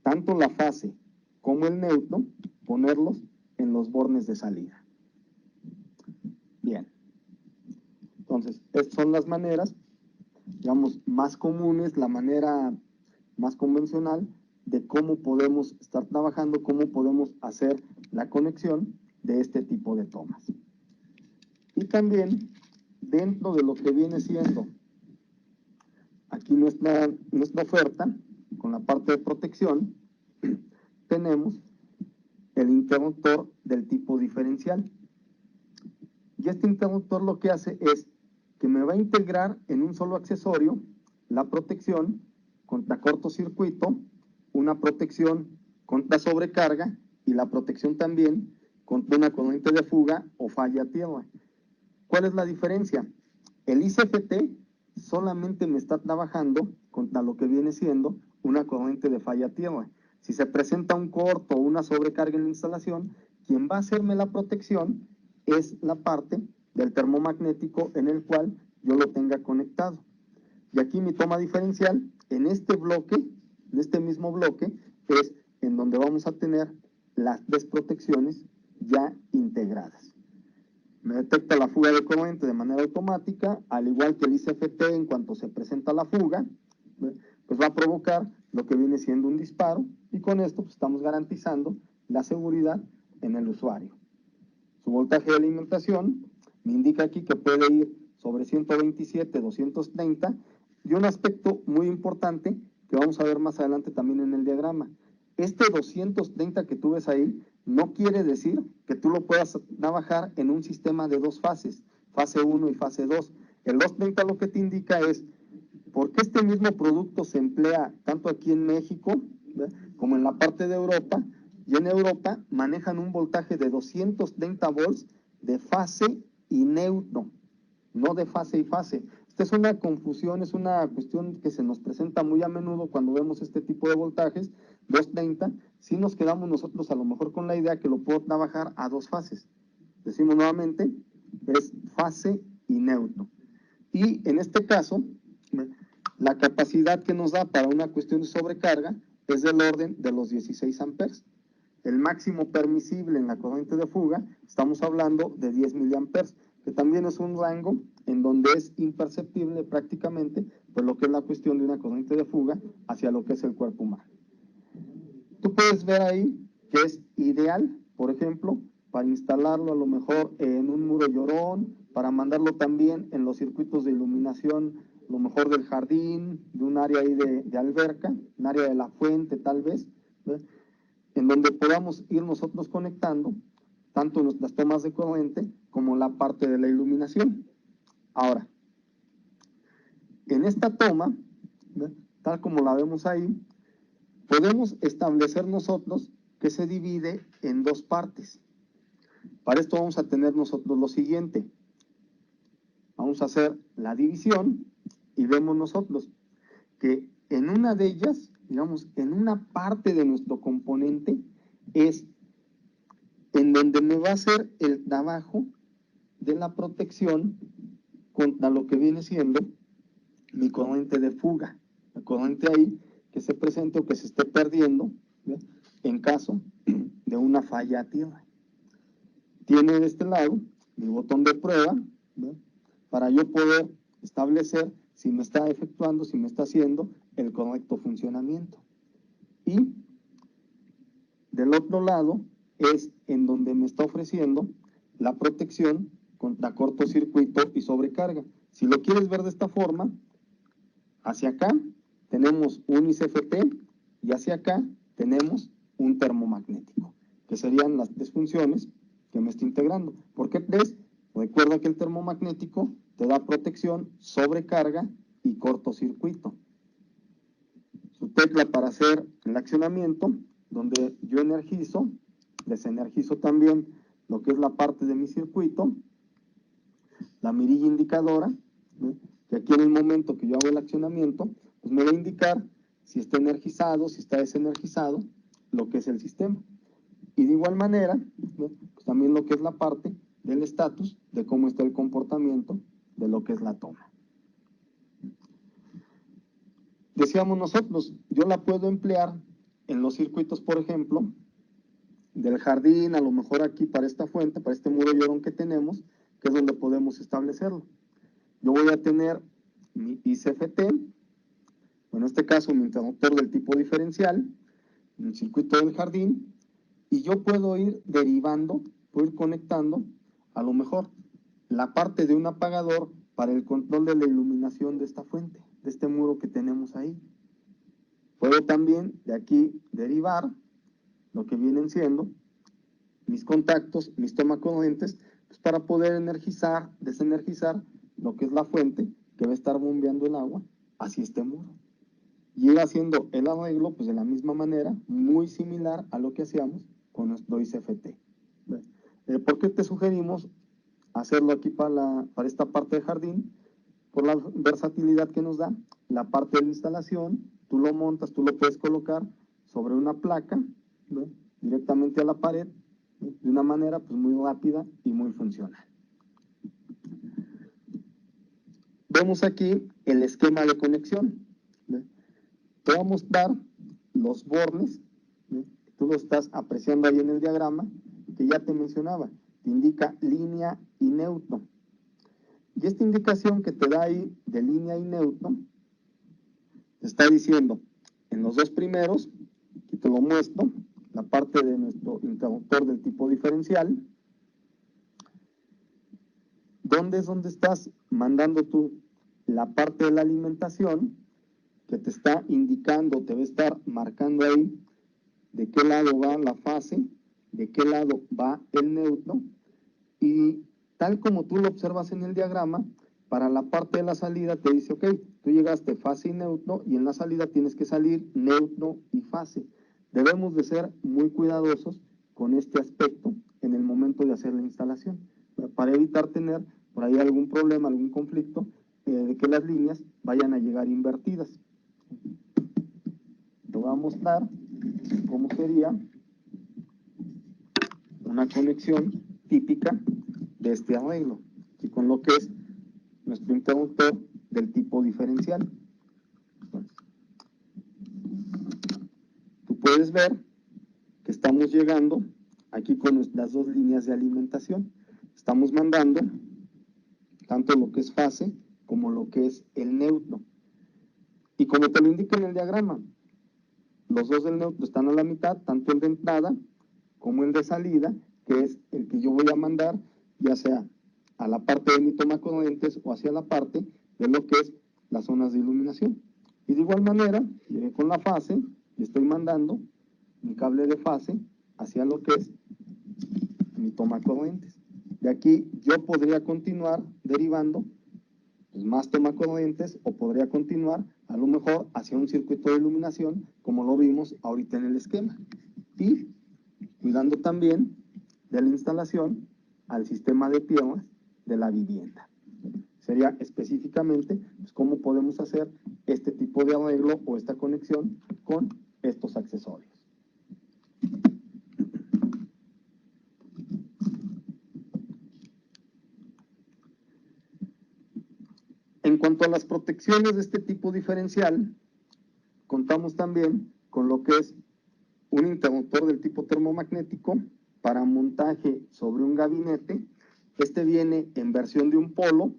[SPEAKER 2] tanto la fase como el neutro, ponerlos en los bornes de salida. Bien. Entonces, estas son las maneras, digamos, más comunes, la manera más convencional de cómo podemos estar trabajando, cómo podemos hacer la conexión de este tipo de tomas. Y también, dentro de lo que viene siendo aquí nuestra oferta, con la parte de protección, tenemos el interruptor del tipo diferencial. Y este interruptor lo que hace es que me va a integrar en un solo accesorio la protección contra cortocircuito, una protección contra sobrecarga y la protección también contra una corriente de fuga o falla a tierra. ¿Cuál es la diferencia? El ICFT solamente me está trabajando contra lo que viene siendo una corriente de falla a tierra. Si se presenta un corto o una sobrecarga en la instalación, quien va a hacerme la protección es la parte del termomagnético en el cual yo lo tenga conectado. Y aquí mi toma diferencial, en este bloque, en este mismo bloque, es en donde vamos a tener las desprotecciones ya integradas. Me detecta la fuga de corriente de manera automática, al igual que el ICFT, en cuanto se presenta la fuga, pues va a provocar lo que viene siendo un disparo, y con esto pues estamos garantizando la seguridad en el usuario. Su voltaje de alimentación me indica aquí que puede ir sobre 127, 230, y un aspecto muy importante que vamos a ver más adelante también en el diagrama. Este 230 que tú ves ahí no quiere decir que tú lo puedas trabajar en un sistema de dos fases, fase 1 y fase 2. El 230 lo que te indica es ¿por qué este mismo producto se emplea tanto aquí en México, ¿verdad?, como en la parte de Europa? Y en Europa manejan un voltaje de 230 volts de fase y neutro, no de fase y fase. Esta es una confusión, es una cuestión que se nos presenta muy a menudo cuando vemos este tipo de voltajes, 230, si nos quedamos nosotros a lo mejor con la idea que lo puedo trabajar a dos fases. Decimos nuevamente, es fase y neutro. Y en este caso, la capacidad que nos da para una cuestión de sobrecarga es del orden de los 16 amperes. El máximo permisible en la corriente de fuga, estamos hablando de 10 miliamperes, que también es un rango en donde es imperceptible prácticamente por lo que es la cuestión de una corriente de fuga hacia lo que es el cuerpo humano. Tú puedes ver ahí que es ideal, por ejemplo, para instalarlo a lo mejor en un muro llorón, para mandarlo también en los circuitos de iluminación, a lo mejor del jardín, de un área ahí de alberca, un área de la fuente tal vez, ¿ves?, en donde podamos ir nosotros conectando tanto nuestras tomas de corriente como la parte de la iluminación. Ahora, en esta toma, ¿ves?, tal como la vemos ahí, podemos establecer nosotros que se divide en dos partes. Para esto vamos a tener nosotros lo siguiente. Vamos a hacer la división y vemos nosotros que en una de ellas, digamos, en una parte de nuestro componente es en donde me va a hacer el trabajo de la protección contra lo que viene siendo mi corriente de fuga. La corriente ahí que se presente o que se esté perdiendo, ¿ve?, en caso de una falla a tierra. Tiene de este lado mi botón de prueba, ¿ve?, para yo poder establecer si me está efectuando, si me está haciendo el correcto funcionamiento. Y del otro lado es en donde me está ofreciendo la protección contra cortocircuito y sobrecarga. Si lo quieres ver de esta forma, hacia acá tenemos un ICFT y hacia acá tenemos un termomagnético, que serían las tres funciones que me está integrando. ¿Por qué tres? Recuerda que el termomagnético te da protección, sobrecarga y cortocircuito. Su tecla para hacer el accionamiento, donde yo energizo, desenergizo también lo que es la parte de mi circuito, la mirilla indicadora, ¿sí?, que aquí en el momento que yo hago el accionamiento, pues me va a indicar si está energizado, si está desenergizado, lo que es el sistema. Y de igual manera, ¿no?, pues también lo que es la parte del estatus, de cómo está el comportamiento de lo que es la toma. Decíamos nosotros, yo la puedo emplear en los circuitos, por ejemplo, del jardín, a lo mejor aquí para esta fuente, para este muro llorón que tenemos, que es donde podemos establecerlo. Yo voy a tener mi ICFT, en este caso mi interruptor del tipo diferencial, en el circuito del jardín, y yo puedo ir derivando, puedo ir conectando, a lo mejor, la parte de un apagador para el control de la iluminación de esta fuente, de este muro que tenemos ahí. Puedo también de aquí derivar lo que vienen siendo mis contactos, mis tomacorrientes, pues para poder energizar, desenergizar lo que es la fuente que va a estar bombeando el agua hacia este muro. Y ir haciendo el arreglo pues de la misma manera, muy similar a lo que hacíamos con nuestro ICFT. ¿Por qué te sugerimos hacerlo aquí para esta parte de jardín? Por la versatilidad que nos da, la parte de la instalación, tú lo montas, tú lo puedes colocar sobre una placa, ¿no?, directamente a la pared, ¿no?, de una manera pues muy rápida y muy funcional. Vemos aquí el esquema de conexión, ¿no? Te voy a mostrar los bornes, ¿no?, tú lo estás apreciando ahí en el diagrama, que ya te mencionaba, te indica línea y neutro. Y esta indicación que te da ahí de línea y neutro, te está diciendo, en los dos primeros, aquí te lo muestro, la parte de nuestro interruptor del tipo diferencial, ¿dónde es donde estás mandando tú la parte de la alimentación, que te está indicando, te va a estar marcando ahí de qué lado va la fase, de qué lado va el neutro, y tal como tú lo observas en el diagrama, para la parte de la salida te dice, ok, tú llegaste fase y neutro, y en la salida tienes que salir neutro y fase. Debemos de ser muy cuidadosos con este aspecto en el momento de hacer la instalación, para evitar tener por ahí algún problema, algún conflicto, de que las líneas vayan a llegar invertidas. Te voy a mostrar cómo sería una conexión típica de este arreglo, y con lo que es nuestro interruptor del tipo diferencial. Tú puedes ver que estamos llegando aquí con las dos líneas de alimentación. Estamos mandando tanto lo que es fase como lo que es el neutro. Y como te lo indica en el diagrama, los dos del neutro están a la mitad, tanto el de entrada como el de salida, que es el que yo voy a mandar, ya sea a la parte de mi tomacorrientes o hacia la parte de lo que es las zonas de iluminación. Y de igual manera, llegué con la fase y estoy mandando mi cable de fase hacia lo que es mi tomacorrientes. De aquí yo podría continuar derivando pues, más tomacorrientes, o podría continuar a lo mejor hacia un circuito de iluminación, como lo vimos ahorita en el esquema. Y cuidando también de la instalación al sistema de tierras de la vivienda. Sería específicamente pues, cómo podemos hacer este tipo de arreglo o esta conexión con estos accesorios. En cuanto a las protecciones de este tipo diferencial, contamos también con lo que es un interruptor del tipo termomagnético para montaje sobre un gabinete. Este viene en versión de un polo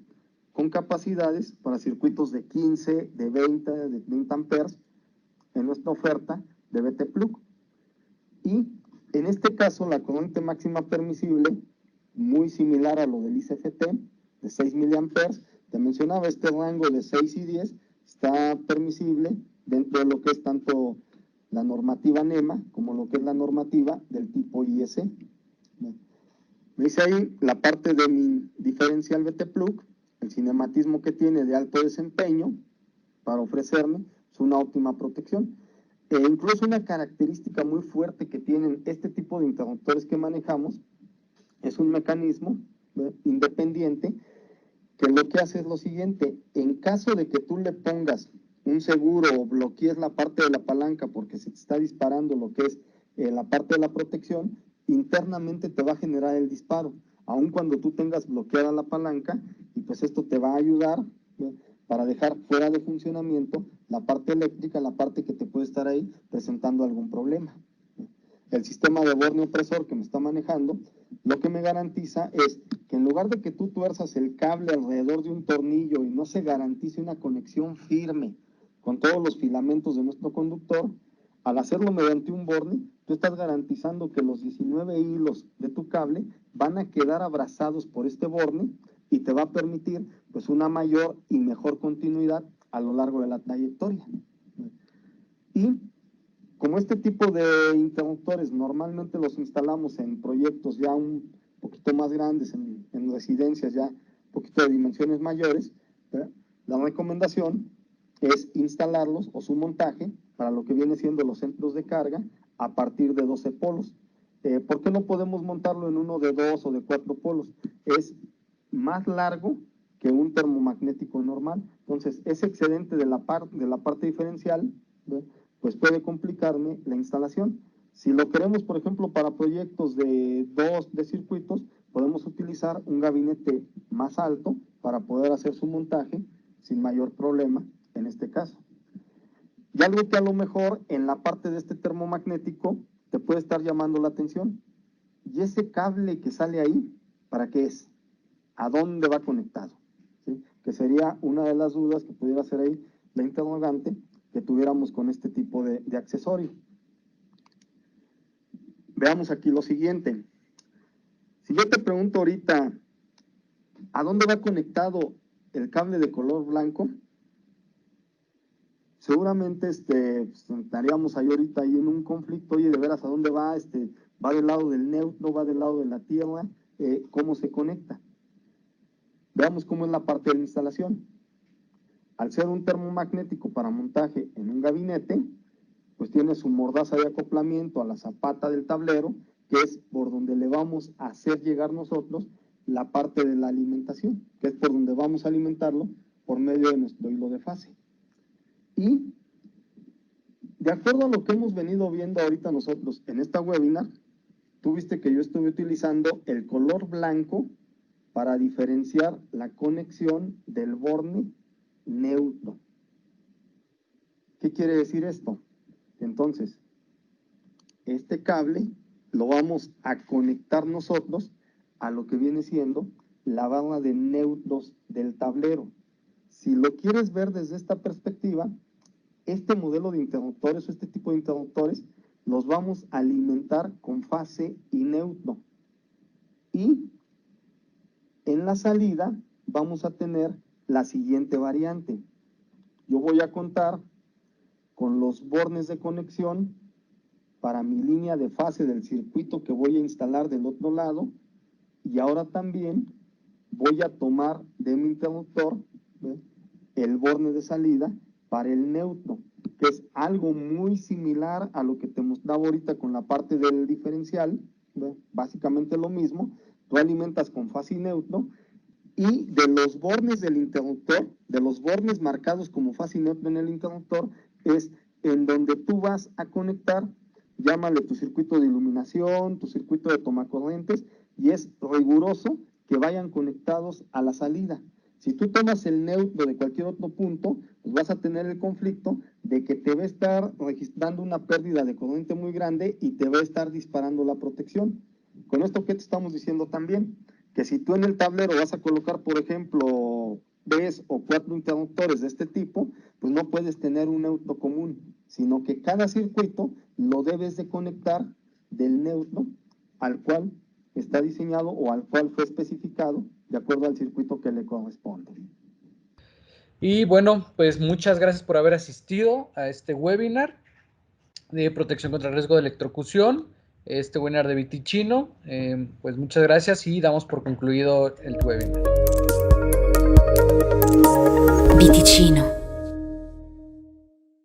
[SPEAKER 2] con capacidades para circuitos de 15, de 20, de 30 amperes en nuestra oferta de BT Plug. Y en este caso la corriente máxima permisible, muy similar a lo del ICFT, de 6 miliamperes. Te mencionaba este rango de 6 y 10, está permisible dentro de lo que es tanto la normativa NEMA como lo que es la normativa del tipo IS. Me dice ahí la parte de mi diferencial BT Plug, el cinematismo que tiene de alto desempeño para ofrecerme es una óptima protección. Incluso una característica muy fuerte que tienen este tipo de interruptores que manejamos es un mecanismo independiente que lo que hace es lo siguiente: en caso de que tú le pongas un seguro o bloquees la parte de la palanca porque se te está disparando lo que es la parte de la protección, internamente te va a generar el disparo, aun cuando tú tengas bloqueada la palanca, y pues esto te va a ayudar para dejar fuera de funcionamiento la parte eléctrica, la parte que te puede estar ahí presentando algún problema. El sistema de borne opresor que me está manejando, lo que me garantiza es que en lugar de que tú tuerzas el cable alrededor de un tornillo y no se garantice una conexión firme con todos los filamentos de nuestro conductor, al hacerlo mediante un borne, tú estás garantizando que los 19 hilos de tu cable van a quedar abrazados por este borne y te va a permitir pues una mayor y mejor continuidad a lo largo de la trayectoria. Y como este tipo de interruptores normalmente los instalamos en proyectos ya un poquito más grandes, en residencias ya un poquito de dimensiones mayores, la recomendación es instalarlos o su montaje para lo que viene siendo los centros de carga a partir de 12 polos. ¿Por qué no podemos montarlo en uno de 2 o de 4 polos? Es más largo que un termomagnético normal. Entonces, ese excedente de la parte diferencial, pues puede complicarme la instalación. Si lo queremos, por ejemplo, para proyectos de 2 de circuitos, podemos utilizar un gabinete más alto para poder hacer su montaje sin mayor problema en este caso. Y algo que a lo mejor en la parte de este termomagnético te puede estar llamando la atención: ¿y ese cable que sale ahí, para qué es? ¿A dónde va conectado? ¿Sí? Que sería una de las dudas que pudiera ser ahí la interrogante que tuviéramos con este tipo de accesorio. Veamos aquí lo siguiente. Si yo te pregunto ahorita, ¿a dónde va conectado el cable de color blanco? Seguramente estaríamos ahí ahorita ahí en un conflicto. Oye, de veras, ¿a dónde va? ¿Va del lado del neutro? ¿Va del lado de la tierra? ¿Cómo se conecta? Veamos cómo es la parte de la instalación. Al ser un termomagnético para montaje en un gabinete, pues tiene su mordaza de acoplamiento a la zapata del tablero, que es por donde le vamos a hacer llegar nosotros la parte de la alimentación, que es por donde vamos a alimentarlo por medio de nuestro hilo de fase. Y de acuerdo a lo que hemos venido viendo ahorita nosotros en esta webinar, tú viste que yo estuve utilizando el color blanco para diferenciar la conexión del borne neutro. ¿Qué quiere decir esto? Entonces, este cable lo vamos a conectar nosotros a lo que viene siendo la barra de neutros del tablero. Si lo quieres ver desde esta perspectiva, este modelo de interruptores o este tipo de interruptores los vamos a alimentar con fase y neutro. Y en la salida vamos a tener la siguiente variante. Yo voy a contar con los bornes de conexión para mi línea de fase del circuito que voy a instalar del otro lado, y ahora también voy a tomar de mi interruptor, ¿ve?, el borne de salida para el neutro, que es algo muy similar a lo que te mostraba ahorita con la parte del diferencial, ¿ve? Básicamente lo mismo. Tú alimentas con fase y neutro, y de los bornes del interruptor, de los bornes marcados como fase y neutro en el interruptor, es en donde tú vas a conectar, llámale tu circuito de iluminación, tu circuito de tomacorrientes, y es riguroso que vayan conectados a la salida. Si tú tomas el neutro de cualquier otro punto, pues vas a tener el conflicto de que te va a estar registrando una pérdida de corriente muy grande y te va a estar disparando la protección. Con esto, ¿qué te estamos diciendo también? Que si tú en el tablero vas a colocar, por ejemplo, 3 o 4 interruptores de este tipo, pues no puedes tener un neutro común, sino que cada circuito lo debes de conectar del neutro al cual está diseñado o al cual fue especificado de acuerdo al circuito que le corresponde.
[SPEAKER 1] Y bueno, pues muchas gracias por haber asistido a este webinar de protección contra el riesgo de electrocución, este webinar de Vitichino. Pues muchas gracias y damos por concluido el webinar.
[SPEAKER 4] Vitichino.